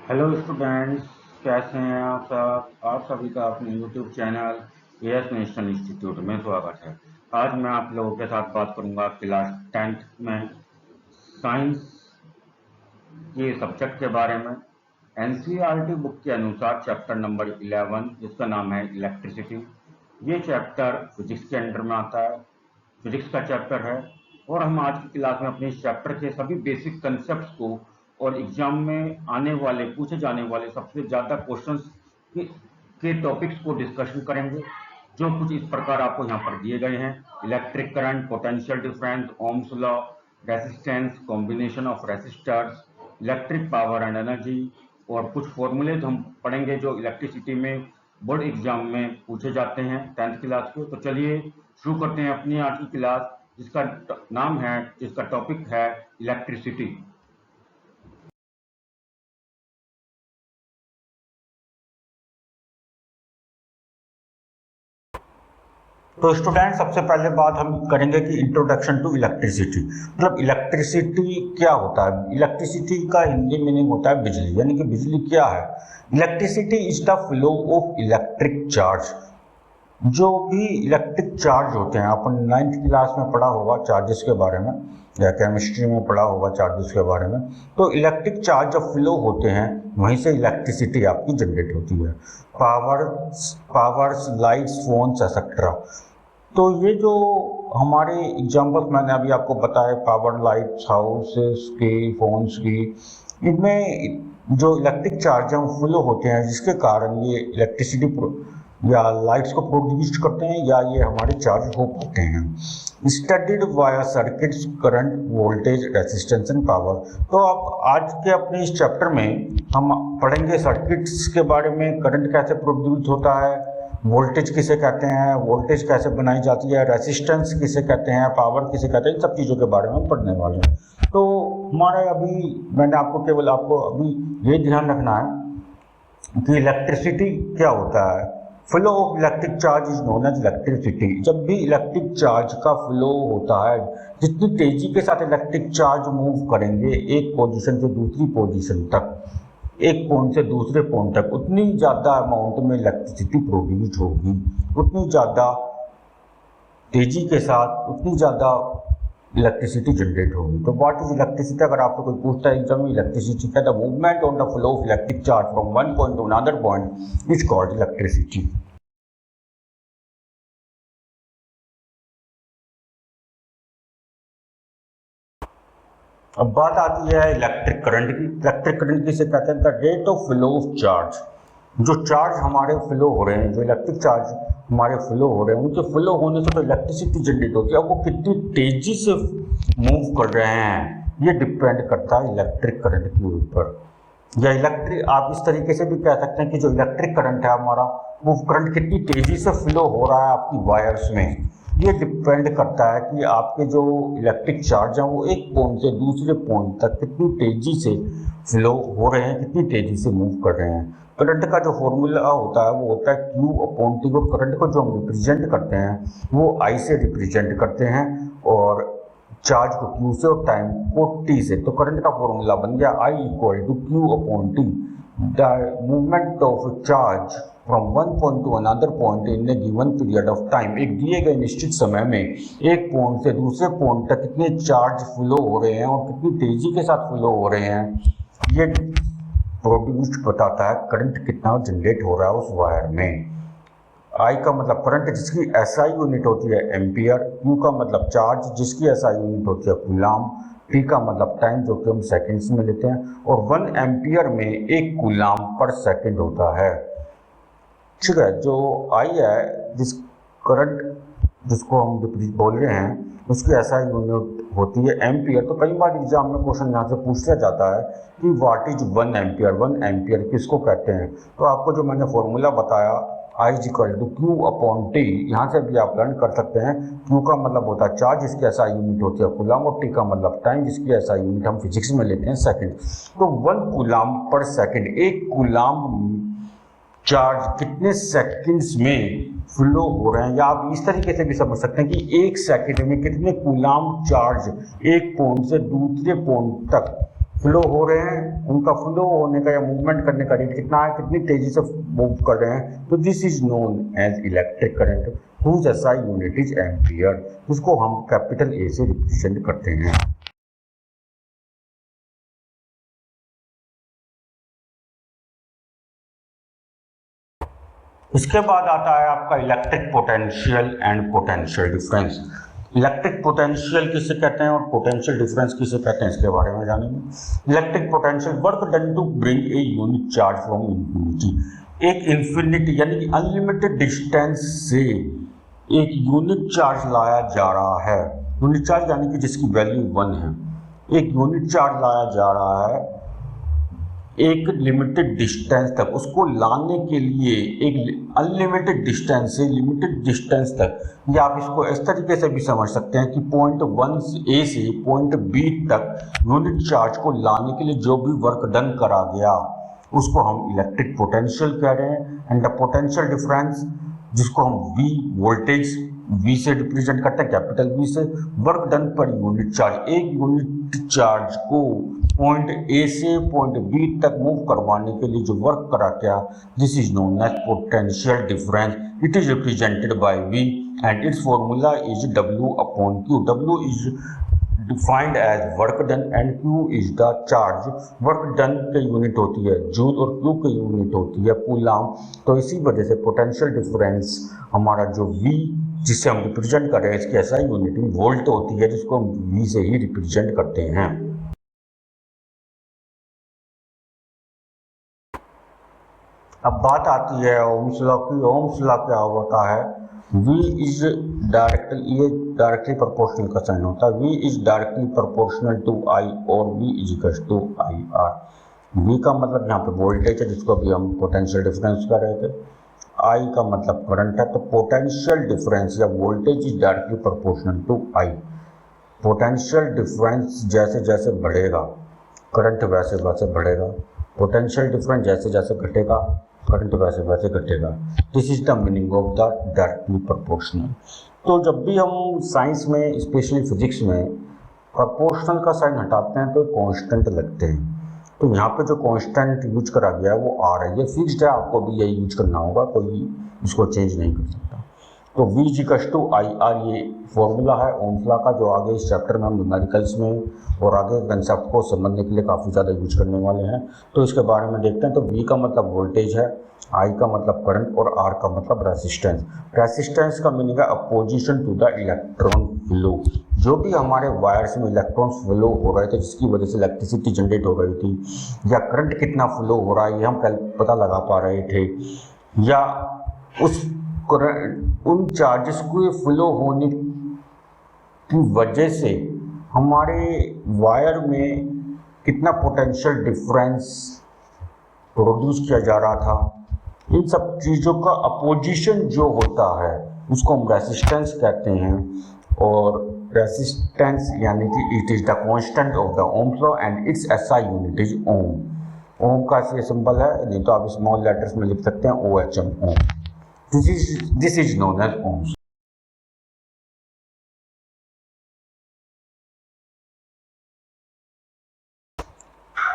Hello students, कैसे हैं आप सब। आप सभी का अपने YouTube channel as national institute में स्वागत है। आज मैं आप लोगों के साथ बात करूंगा क्लास 10th में साइंस के सब्जेक्ट के बारे में। एनसीईआरटी बुक के अनुसार चैप्टर नंबर 11 जिसका नाम है इलेक्ट्रिसिटी। ये चैप्टर फिजिक्स के अंडर में आता है, फिजिक्स का चैप्टर है। और हम आज की क्लास में अपने इस चैप्टर के सभी बेसिक कंसेप्ट को और एग्जाम में आने वाले पूछे जाने वाले सबसे ज़्यादा क्वेश्चंस के टॉपिक्स को डिस्कशन करेंगे, जो कुछ इस प्रकार आपको यहाँ पर दिए गए हैं। Electric current, potential difference, Ohm's law, resistance, combination of resistors, electric power and energy, और कुछ फॉर्मूलेज हम पढ़ेंगे जो इलेक्ट्रिसिटी में बोर्ड एग्जाम में पूछे जाते हैं 10th क्लास के। तो चलिए शुरू करते हैं अपनी आज की क्लास, जिसका नाम है, जिसका टॉपिक है इलेक्ट्रिसिटी। तो स्टूडेंट, सबसे पहले बात हम करेंगे कि इंट्रोडक्शन टू इलेक्ट्रिसिटी। मतलब इलेक्ट्रिसिटी क्या होता है। इलेक्ट्रिसिटी का हिंदी मीनिंग होता है बिजली, यानी कि बिजली क्या है। Electricity is the flow of electric charge. जो भी इलेक्ट्रिक चार्ज होते हैं, अपन 9th क्लास में पढ़ा होगा चार्जेस के बारे में, या केमिस्ट्री में पढ़ा होगा चार्जेस के बारे में। तो इलेक्ट्रिक चार्ज जब फ्लो होते हैं वहीं से इलेक्ट्रिसिटी आपकी जनरेट होती है। Powers, lights, phones etcetera. तो ये जो हमारे एग्जाम्पल्स मैंने अभी आपको बताया, पावर, लाइट्स, हाउसेस की, फोन्स की, इनमें जो इलेक्ट्रिक चार्ज हैं वो फ्लो होते हैं, जिसके कारण ये इलेक्ट्रिसिटी या लाइट्स को प्रोड्यूस करते हैं, या ये हमारे चार्ज हो पाते हैं। Studied via circuits, current, voltage, resistance and power. तो अब आज के अपने इस चैप्टर में हम पढ़ेंगे सर्किट्स के बारे में, करंट कैसे प्रोड्यूस होता है, वोल्टेज किसे कहते हैं, वोल्टेज कैसे बनाई जाती है, रेजिस्टेंस किसे कहते हैं, पावर किसे कहते हैं, इन सब चीज़ों के बारे में पढ़ने वाले हैं। तो हमारे मैंने आपको अभी ये ध्यान रखना है कि इलेक्ट्रिसिटी क्या होता है। Flow of electric charge is known as electricity. जब भी इलेक्ट्रिक चार्ज का फ्लो होता है, जितनी तेजी के साथ इलेक्ट्रिक चार्ज मूव करेंगे एक पोजीशन से दूसरी पोजीशन तक, एक पॉइंट से दूसरे पॉइंट तक, उतनी ज़्यादा अमाउंट में इलेक्ट्रिसिटी प्रोड्यूस होगी, उतनी ज़्यादा तेजी के साथ उतनी ज़्यादा इलेक्ट्रिसिटी जनरेट होगी। तो व्हाट इज इलेक्ट्रिसिटी? अगर आपको कोई पूछता है एग्जाम में, इलेक्ट्रिसिटी क्या, the movement on the flow of electric charge from one point two another point is called electricity. अब बात आती है इलेक्ट्रिक करंट की। इलेक्ट्रिक करंट किसे कहते हैं? The rate of flow of charge. जो चार्ज हमारे फ्लो हो रहे हैं, जो इलेक्ट्रिक चार्ज हमारे फ्लो हो रहे हैं, उनके फ्लो होने से तो इलेक्ट्रिसिटी जनरेट होती है। अब वो कितनी तेजी से मूव कर रहे हैं ये डिपेंड करता है इलेक्ट्रिक करंट के ऊपर। या इलेक्ट्रिक, आप इस तरीके से भी कह सकते हैं कि जो इलेक्ट्रिक करंट है हमारा, वो करंट कितनी तेजी से फ्लो हो रहा है आपकी वायर्स में। ये डिपेंड करता है कि आपके जो इलेक्ट्रिक चार्ज हैं वो एक पॉइंट से दूसरे पॉइंट तक कितनी तेजी से फ्लो हो रहे हैं, कितनी तेजी से मूव कर रहे हैं। करंट का जो फॉर्मूला होता है वो होता है Q/T। और करंट को जो हम रिप्रेजेंट करते हैं वो I से रिप्रेजेंट करते हैं, और चार्ज को Q से और टाइम को T से। तो करंट का फॉर्मूला बन गया I = Q/T। The movement of charge from one point two another point in A given period of time. एक दिए गए निश्चित समय में एक पॉइंट से दूसरे पॉइंट तक कितने चार्ज फ्लो हो रहे हैं और कितनी तेजी के साथ फ्लो हो रहे हैं, ये प्रोड्यूस्ड बताता है करंट कितना जनरेट हो रहा है उस वायर में। आई का मतलब करंट जिसकी एसआई यूनिट होती है एम्पियर, क्यू का मतलब चार्ज जिसकी एसआई यूनिट होती है कूलाम, टी का मतलब टाइम जो कि हम सेकंड्स में लेते हैं, और 1 एम्पियर में 1 कूलाम पर सेकंड होता है। ठीक है, जो आई है, जिस करंट जिसको हम बोल रहे हैं, उसकी ऐसा यूनिट होती है एम्पियर। तो कई बार एग्जाम में क्वेश्चन यहाँ से पूछा जाता है कि व्हाट इज 1 एम्पियर। 1 एम्पियर किसको कहते हैं? तो आपको जो मैंने फॉर्मूला बताया I = Q/T, यहाँ से भी आप लर्न कर सकते हैं। Q का मतलब होता है चार्ज जिसकी ऐसा यूनिट होती है कूलाम, और T का मतलब टाइम जिसकी ऐसा यूनिट हम फिजिक्स में लेते हैं सेकंड। तो 1 कूलाम पर सेकंड, 1 कूलाम चार्ज कितने सेकंड्स में फ्लो हो रहे हैं, या आप इस तरीके से भी समझ सकते हैं कि 1 सेकंड में कितने कूलाम चार्ज एक पॉइंट से दूसरे पॉइंट तक फ्लो हो रहे हैं, उनका फ्लो होने का या मूवमेंट करने का रेट कितना है, कितनी तेजी से मूव कर रहे हैं, तो this is known as electric current whose SI unit is ampere, जिसको हम कैपिटल ए से रिप्रेजेंट करते हैं। इसके बाद आता है आपका electric potential and potential difference. Electric potential किसे कहते हैं और पोटेंशियल डिफरेंस किसे कहते हैं, इसके बारे में जानेंगे। Electric potential work done to bring a unit charge from infinity, एक इंफिनिटी यानी कि अनलिमिटेड डिस्टेंस से एक यूनिट चार्ज लाया जा रहा है। यूनिट चार्ज यानी कि जिसकी वैल्यू 1 है, एक यूनिट चार्ज लाया जा रहा है एक लिमिटेड डिस्टेंस तक, उसको लाने के लिए एक अनलिमिटेड डिस्टेंस से लिमिटेड डिस्टेंस तक, या आप इसको इस तरीके से भी समझ सकते हैं कि पॉइंट 1 ए से पॉइंट बी तक यूनिट चार्ज को लाने के लिए जो भी वर्क डन करा गया उसको हम इलेक्ट्रिक पोटेंशियल कह रहे हैं। एंड द पोटेंशियल डिफरेंस, जिसको हम वी वोल्टेज V से रिप्रेजेंट करते हैं, कैपिटल V से, work done per unit charge, एक यूनिट चार्ज को पॉइंट ए से पॉइंट बी तक मूव करवाने के लिए जो वर्क करा गया, this is known as potential difference. It is represented by V and its formula is W upon Q। W is defined as work done and Q is the charge. Work done के unit होती है joule और Q के unit होती है coulomb. तो इसी वजह से पोटेंशियल डिफरेंस हमारा जो V जिससे हम रिप्रेजेंट कर रहे हैं, इसकी ऐसा यूनिट वोल्ट होती है, जिसको हम V से ही रिप्रेजेंट करते हैं। अब बात आती है ओम्स लॉ की। ओम्स लॉ क्या होता है, V इज डायरेक्टली, ये डायरेक्टली प्रोपोर्शनल का साइन होता है। V is directly proportional to I और V is equal to IR। V का मतलब यहाँ पे वोल्टेज है, जिसको अभी हम पोटेंशियल डिफरेंस कर रहे थे। I का मतलब करंट है, तो पोटेंशियल डिफरेंस या voltage is directly proportional to I। Potential difference जैसे जैसे बढ़ेगा करंट वैसे वैसे बढ़ेगा, पोटेंशियल डिफरेंस जैसे जैसे घटेगा करंट वैसे वैसे घटेगा। This is the meaning of the directly proportional. तो जब भी हम साइंस में, स्पेशली फिजिक्स में, प्रोपोर्शनल का साइन हटाते हैं तो कांस्टेंट लगते हैं। तो यहाँ पे जो कांस्टेंट यूज करा गया है वो R है, ये फिक्स्ड है, आपको भी यही यूज करना होगा, कोई इसको चेंज नहीं कर सकता। तो V इक्वल टू IR ये फॉर्मूला है ओम्स लॉ का, जो आगे इस चैप्टर में हम न्यूमेरिकल्स में और आगे कंसेप्ट को समझने के लिए काफ़ी ज़्यादा यूज करने वाले हैं। तो इसके बारे में देखते हैं। तो V का मतलब वोल्टेज है, I का मतलब करंट और R का मतलब रेसिस्टेंस। रेसिस्टेंस का मीनिंग है opposition to the electron flow. जो भी हमारे वायर्स में इलेक्ट्रॉन्स फ्लो हो रहे थे, जिसकी वजह से इलेक्ट्रिसिटी जनरेट हो रही थी, या करंट कितना फ्लो हो रहा है ये हम पता लगा पा रहे थे, या उन चार्जेस को फ्लो होने की वजह से हमारे वायर में कितना पोटेंशियल डिफरेंस प्रोड्यूस किया जा रहा था, इन सब चीज़ों का अपोजिशन जो होता है उसको हम रेसिस्टेंस कहते हैं। और रेसिस्टेंस यानी कि it is the constant of the Ohm's law and its SI unit is ohm. Ohm का ये सिंबल है, नहीं तो आप स्मॉल लेटर्स में लिख सकते हैं OHM, ohm. This is known as ohms.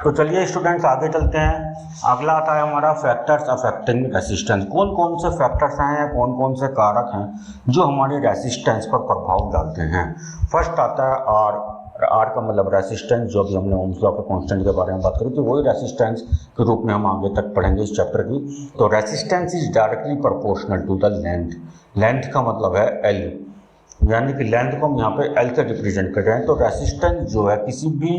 तो चलिए स्टूडेंट्स आगे चलते हैं। अगला आता है हमारा फैक्टर्स अफेक्टिंग रेसिस्टेंस। कौन कौन से फैक्टर्स हैं या कौन कौन से कारक हैं जो हमारे रेसिस्टेंस पर प्रभाव डालते हैं। फर्स्ट आता है R। R का मतलब रेसिस्टेंस, जो भी हमने ओम्स लॉ के कांस्टेंट के बारे में बात करी थी, वही रेसिस्टेंस के रूप में हम आगे तक पढ़ेंगे इस चैप्टर की। तो resistance is directly proportional to the length. Length का मतलब है L, यानी कि लेंथ को हम यहाँ पे L से रिप्रेजेंट कर रहे हैं। तो रेसिस्टेंस जो है किसी भी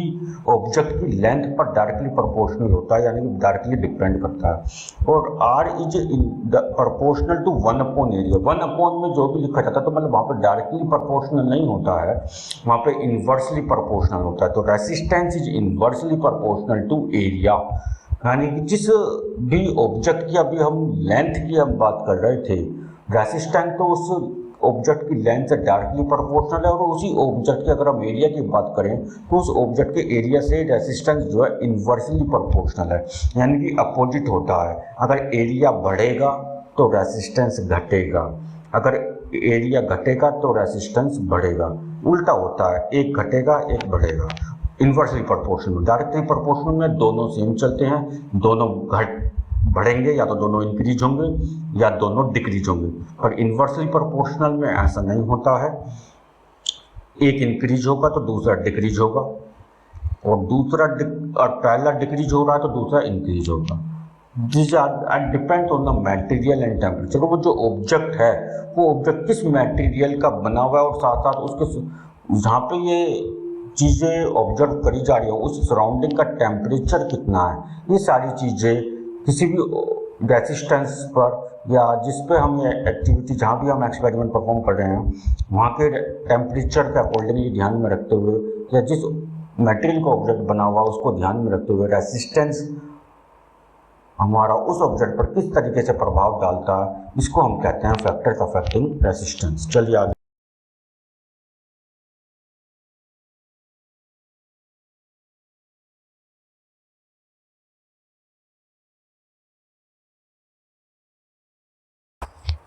ऑब्जेक्ट की लेंथ पर डायरेक्टली प्रोपोर्शनल होता है, यानी कि डायरेक्टली डिपेंड करता है। और R is proportional to 1 upon area. 1 upon में जो भी लिखा जाता है, तो मतलब वहाँ पर डायरेक्टली प्रोपोर्शनल नहीं होता है, वहाँ पे इन्वर्सली प्रोपोर्शनल होता है। तो resistance is inversely proportional to area, यानी कि जिस भी ऑब्जेक्ट की अभी हम लेंथ की हम बात कर रहे थे, रेसिस्टेंस तो उस ऑब्जेक्ट की लेंथ से डायरेक्टली प्रोपोर्शनल है। और उसी ऑब्जेक्ट की अगर हम एरिया की बात करें तो उस ऑब्जेक्ट के एरिया से रेसिस्टेंस जो है इन्वर्सली प्रोपोर्शनल है, यानी कि अपोजिट होता है। अगर एरिया बढ़ेगा तो रेसिस्टेंस घटेगा, अगर एरिया घटेगा तो रेसिस्टेंस बढ़ेगा, उल्टा होता है, एक घटेगा एक बढ़ेगा। Inversely proportional. डायरेक्टली प्रोपोर्शनल में दोनों सेम चलते हैं, दोनों बढ़ेंगे, या तो दोनों इंक्रीज होंगे या दोनों डिक्रीज होंगे। पर इन्वर्सली प्रोपोर्शनल में ऐसा नहीं होता है, एक इंक्रीज होगा तो दूसरा डिक्रीज होगा, और पहला डिक्रीज हो रहा है तो दूसरा इंक्रीज होगा। This R depend on the material and temperature. वो जो ऑब्जेक्ट है वो ऑब्जेक्ट किस मटेरियल का बना हुआ है, और साथ साथ उसके जहाँ पे ये चीज़ें ऑब्जर्व करी जा रही है उस सराउंडिंग का टेम्परेचर कितना है, ये सारी चीज़ें किसी भी रेसिस्टेंस पर या जिस पे हम ये एक्टिविटी, जहाँ भी हम एक्सपेरिमेंट परफॉर्म कर रहे हैं वहाँ के टेम्परेचर के अकॉर्डिंगली ध्यान में रखते हुए, या जिस मटेरियल का ऑब्जेक्ट बना हुआ उसको ध्यान में रखते हुए रेसिस्टेंस हमारा उस ऑब्जेक्ट पर किस तरीके से प्रभाव डालता है, इसको हम कहते हैं फैक्टर्स अफेक्टिंग रेसिस्टेंस। चलिए आगे।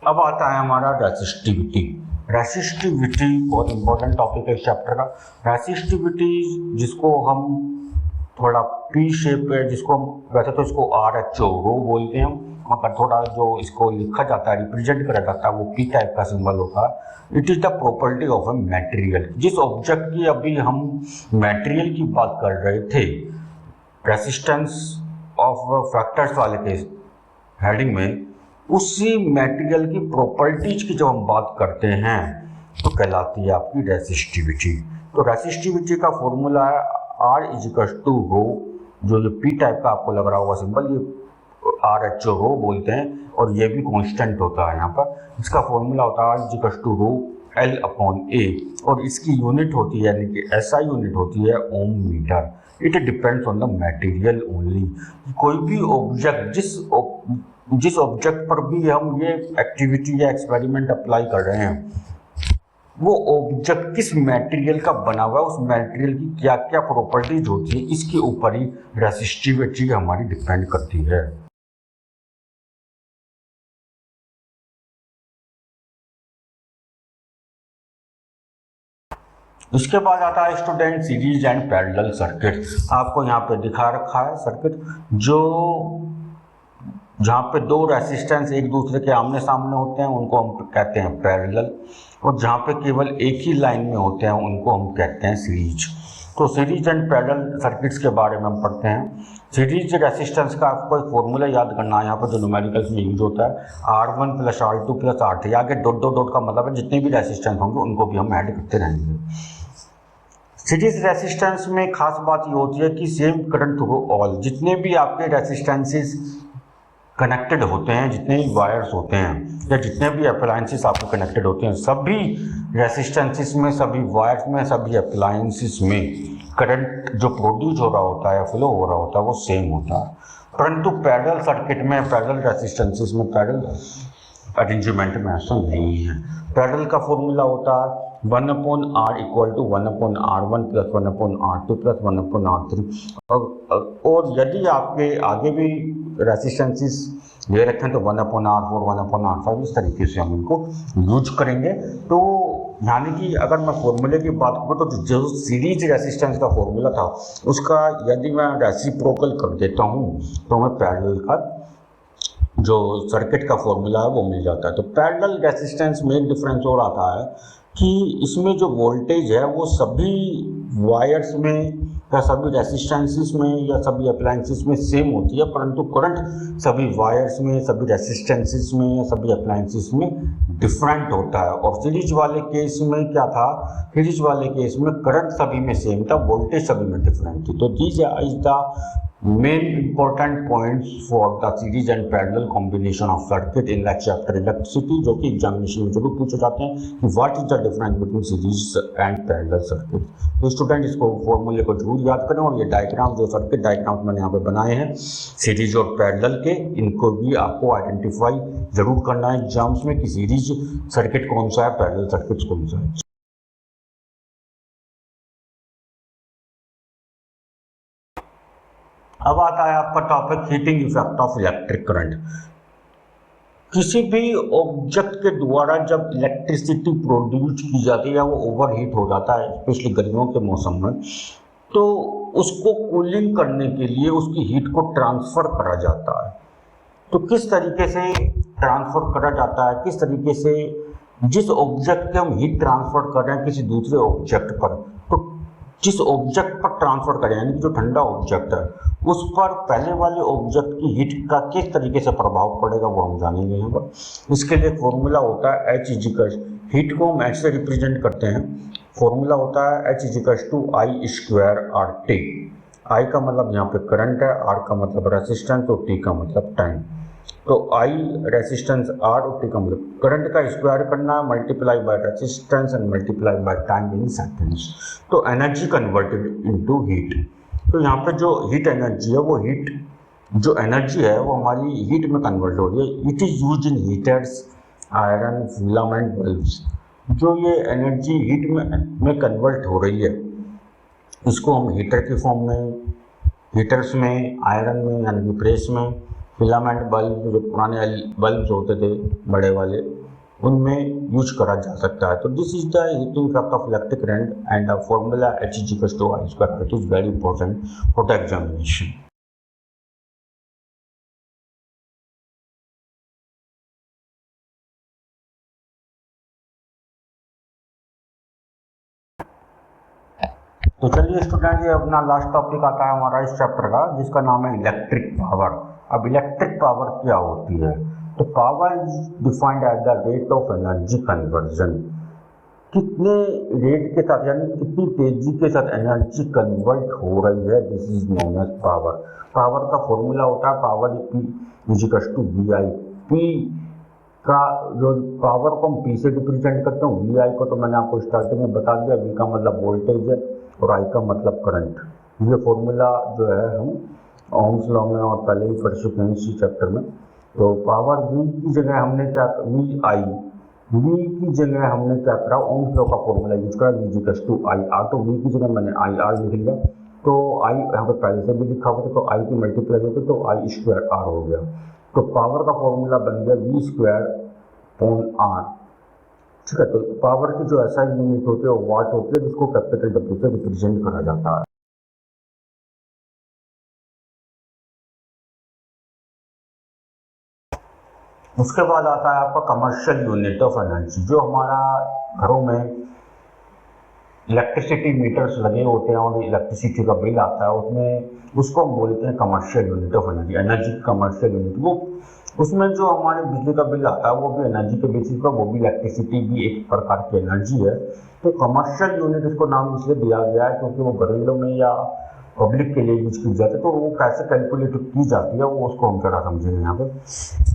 अब आता है हमारा रेसिस्टिविटी। रेसिस्टिविटी बहुत इंपॉर्टेंट टॉपिक है इस चैप्टर का। रेसिस्टिविटी जिसको हम थोड़ा पी शेप है, जिसको हम वैसे तो इसको RHO रो बोलते हैं, मगर थोड़ा जो इसको लिखा जाता है, रिप्रेजेंट करा जाता है, वो पी टाइप का सिंबल होता है। It is the property of a material. जिस ऑब्जेक्ट की अभी हम मटेरियल की बात कर रहे थे, रेसिस्टेंस ऑफ फैक्टर्स वाले के हेडिंग में, उसी मटेरियल की प्रॉपर्टीज की जब हम बात करते हैं तो कहलाती है आपकी रेसिस्टिविटी। तो रेसिस्टिविटी का फॉर्मूला है R = रो, जो ये पी टाइप का आपको लग रहा होगा सिंबल, ये RHO रो बोलते हैं, और ये भी कांस्टेंट होता है यहाँ पर। इसका फॉर्मूला होता है R = रो L/A, और इसकी यूनिट होती है, यानी कि SI यूनिट होती है ohm metre. It depends on the material only. कोई भी ऑब्जेक्ट, जिस ऑब्जेक्ट पर भी हम ये एक्टिविटी या एक्सपेरिमेंट अप्लाई कर रहे हैं, वो ऑब्जेक्ट किस मटेरियल का बना हुआ है, उस मटेरियल की क्या क्या प्रॉपर्टीज होती है, इसके ऊपर ही रेसिस्टिविटी हमारी डिपेंड करती है। इसके बाद आता है student series and parallel circuit. आपको यहाँ पे दिखा रखा है सर्किट, जो जहाँ पे दो रेसिस्टेंस एक दूसरे के आमने सामने होते हैं उनको हम कहते हैं पैरेलल, और जहाँ पे केवल एक ही लाइन में होते हैं उनको हम कहते हैं सीरीज। तो सीरीज एंड पैरेलल सर्किट्स के बारे में हम पढ़ते हैं। सीरीज रेसिस्टेंस का आपको एक फॉर्मूला याद करना है, यहाँ पर जो न्यूमेरिकल्स में यूज होता है, R1 + R2 + R3। आगे डॉट डॉट डॉट का मतलब है जितने भी रेसिस्टेंस होंगे उनको भी हम ऐड करते रहेंगे। सीरीज रेसिस्टेंस में खास बात ये होती है कि सेम करंट थ्रू ऑल, जितने भी आपके रेसिस्टेंसेस कनेक्टेड होते हैं, जितने भी वायर्स होते हैं या जितने भी अप्लायंसेस आपको कनेक्टेड होते हैं, सभी रेसिस्टेंसेस में, सभी वायर्स में, सभी अप्लायंसेस में करंट जो प्रोड्यूस हो रहा होता है या फ्लो हो रहा होता है वो सेम होता है। परंतु पैरेलल सर्किट में, पैरेलल रेसिस्टेंसेस में, पैरेलल अरेंजमेंट में ऐसा नहीं है। पैरेलल का फॉर्मूला होता है 1/R = 1/R1 + 1/R2 + 1/R3। और यदि आपके आगे भी रेसिस्टेंसेस ये रखें तो 1/R4, 1/R5, इस तरीके से हम इनको यूज करेंगे। तो यानी कि अगर मैं फॉर्मूले की बात करूँ तो जो सीरीज रेसिस्टेंस का फॉर्मूला था उसका यदि मैं रेसिप्रोकल कर देता हूँ तो हमें पैरेलल का जो सर्किट का फॉर्मूला है वो मिल जाता है। तो पैरेलल रेसिस्टेंस में एक डिफरेंस और आता है कि इसमें जो वोल्टेज है वो सभी वायर्स में या सभी रेसिस्टेंसेस में या सभी अप्लायंसेस में सेम होती है, परंतु करंट सभी वायर्स में, सभी रेसिस्टेंसेस में, सभी अप्लायंसेस में डिफरेंट होता है। और सीरीज वाले केस में क्या था, सीरीज वाले केस में करंट सभी में सेम था, वोल्टेज सभी में डिफरेंट थी। तो these is the main important points for the series and parallel combination of circuit in like chapter electricity, जो कि एग्जामिनेशन में जरूर पूछे जाते हैं कि what is the difference between series and parallel circuit. तो स्टूडेंट इसको फॉर्मूले को जरूर याद करें, और ये डायग्राम जो सर्किट डायग्राम मैंने यहाँ पे बनाए हैं सीरीज और पैरेलल के, इनको भी आपको आइडेंटिफाई जरूर करना है एग्जाम्स में कि सीरीज सर्किट कौन सा है, पैरेलल सर्किट कौन सा है। अब आता है आपका topic heating effect of electric current. किसी भी ऑब्जेक्ट के द्वारा जब इलेक्ट्रिसिटी प्रोड्यूस की जाती है वो ओवर हीट हो जाता है, स्पेशली गर्मियों के मौसम में, तो उसको कूलिंग करने के लिए उसकी हीट को ट्रांसफ़र करा जाता है। तो किस तरीके से ट्रांसफ़र करा जाता है, किस तरीके से जिस ऑब्जेक्ट के हम हीट ट्रांसफ़र कर रहे हैं किसी दूसरे ऑब्जेक्ट पर, तो जिस ऑब्जेक्ट पर ट्रांसफ़र करें यानी कि जो ठंडा ऑब्जेक्ट है उस पर पहले वाले ऑब्जेक्ट की हीट का किस तरीके से प्रभाव पड़ेगा वो हम जानेंगे यहाँ पर। इसके लिए फॉर्मूला होता है H इजिकल, हीट को हम H से रिप्रेजेंट करते हैं। फॉर्मूला होता है H is equal to I square R T. I का मतलब यहाँ पे करंट है, आर का मतलब रेसिस्टेंस और टी का मतलब टाइम। तो आई रेसिस्टेंस आर और टी का मतलब करंट का स्क्वायर करना है, multiply by resistance and multiply by time in seconds. तो एनर्जी कन्वर्टेड इनटू हीट। तो यहाँ पे जो हीट एनर्जी है वो हीट जो एनर्जी है वो हमारी हीट में कन्वर्ट हो रही है। It is use in heaters, iron, filament bulbs. जो ये एनर्जी हीट में कन्वर्ट हो रही है इसको हम हीटर के फॉर्म में, हीटर्स में, आयरन में यानी कि प्रेस में, फिलामेंट बल्ब जो पुराने बल्ब होते थे बड़े वाले उनमें यूज करा जा सकता है। तो this is the heating effect of electric current and the formula H equals to I square. It is very important for the examination. तो चलिए स्टूडेंट, ये अपना लास्ट टॉपिक आता है हमारा इस चैप्टर का जिसका नाम है इलेक्ट्रिक पावर। अब इलेक्ट्रिक पावर क्या होती है? तो power is defined as the rate of energy conversion. कितने रेट के साथ यानी कितनी तेजी के साथ एनर्जी कन्वर्ट हो रही है, this is known as power. Power का फॉर्मूला होता है power is equal to V I. P का जो पावर को हम पी से रिप्रेजेंट करते हैं, वी आई को तो मैंने आपको स्टार्टिंग में बता दिया। वी का मतलब वोल्टेज है और आई का मतलब करंट। ये फॉर्मूला जो है हम ओम्स लॉ में और पहले ही पढ़ चुके हैं इसी चैप्टर में। तो पावर वी की जगह हमने क्या, वी की जगह हमने क्या करा, ओम्स लॉ का फॉर्मूला यूज करा, V equal to I R. तो वी की जगह मैंने आई आर लिख लिया। तो आई यहाँ पर पहले से भी लिखा हुआ था तो आई की मल्टीप्लाई होगी तो आई स्क्वायर आर हो गया। तो पावर का फॉर्मूला बन गया वी स्क्वायर अपॉन आर। ठीक है, तो पावर की जो ऐसा यूनिट होती है वो वाट होती है जिसको कैपिटल डब्ल्यू से रिप्रेजेंट करा जाता है। उसके बाद आता है आपका कमर्शियल यूनिट ऑफ एनर्जी। जो हमारा घरों में इलेक्ट्रिसिटी मीटर्स लगे होते हैं और इलेक्ट्रिसिटी का बिल आता है उसमें उसको हम बोलते हैं commercial unit of energy. Energy commercial unit वो उसमें जो हमारे बिजली का बिल आता है वो भी एनर्जी के बेसिस पर, वो भी इलेक्ट्रिसिटी भी एक प्रकार की एनर्जी है। तो कमर्शियल यूनिट इसको नाम इसलिए दिया गया है क्योंकि वो घरेलू में या पब्लिक के लिए यूज की जाती है। तो वो कैसे कैलकुलेट की जाती है वो उसको हम जरा समझेंगे यहाँ पर।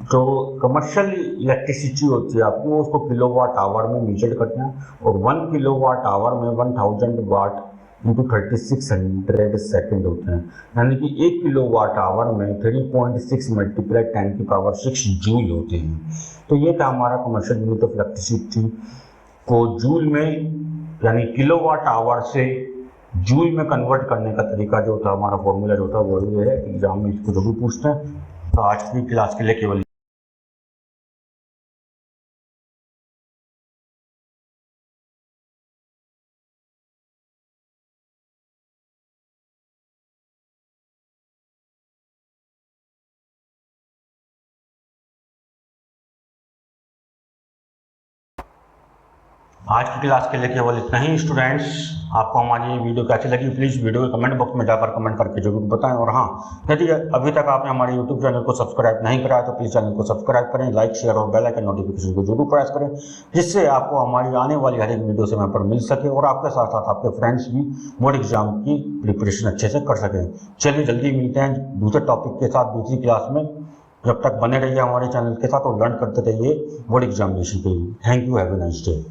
जो कमर्शियल इलेक्ट्रिसिटी होती है आपकी वो उसको किलोवाट आवर में मेजर करते हैं और 1 किलोवाट आवर में 1000 वाट इंटू 3600 सेकेंड होते हैं। यानी कि 1 किलोवाट आवर में 3.6 मल्टीप्लाई 10 की पावर 6 जूल होते हैं। तो ये था हमारा कमर्शियल यूनिट ऑफ इलेक्ट्रिसिटी को जूल में यानी किलोवाट आवर से जूल में कन्वर्ट करने का तरीका जो था, हमारा फॉर्मूला जो था वो ये है। एग्जाम में इसको जरूर पूछते हैं। तो आज की क्लास के लिए केवल आज की क्लास के लिए केवल इतना ही स्टूडेंट्स। आपको हमारी ये वीडियो कैसी लगी प्लीज़ वीडियो के कमेंट बॉक्स में जाकर कमेंट करके जरूर बताएं। और हाँ, यदि अभी तक आपने हमारे यूट्यूब चैनल को सब्सक्राइब नहीं करा है तो प्लीज़ चैनल को सब्सक्राइब करें, लाइक शेयर और बेल आइकन नोटिफिकेशन को जरूर प्रेस करें जिससे आपको हमारी आने वाली हर एक वीडियो समय पर मिल सके और आपके साथ साथ आपके फ्रेंड्स भी बोर्ड एग्जाम की प्रिपरेशन अच्छे से कर सकें। चलिए जल्दी मिलते हैं दूसरे टॉपिक के साथ दूसरी क्लास में। जब तक बने रहिए हमारे चैनल के साथ और लर्न करते रहिए बोर्ड एग्जामिनेशन के लिए। Thank you, have a nice day.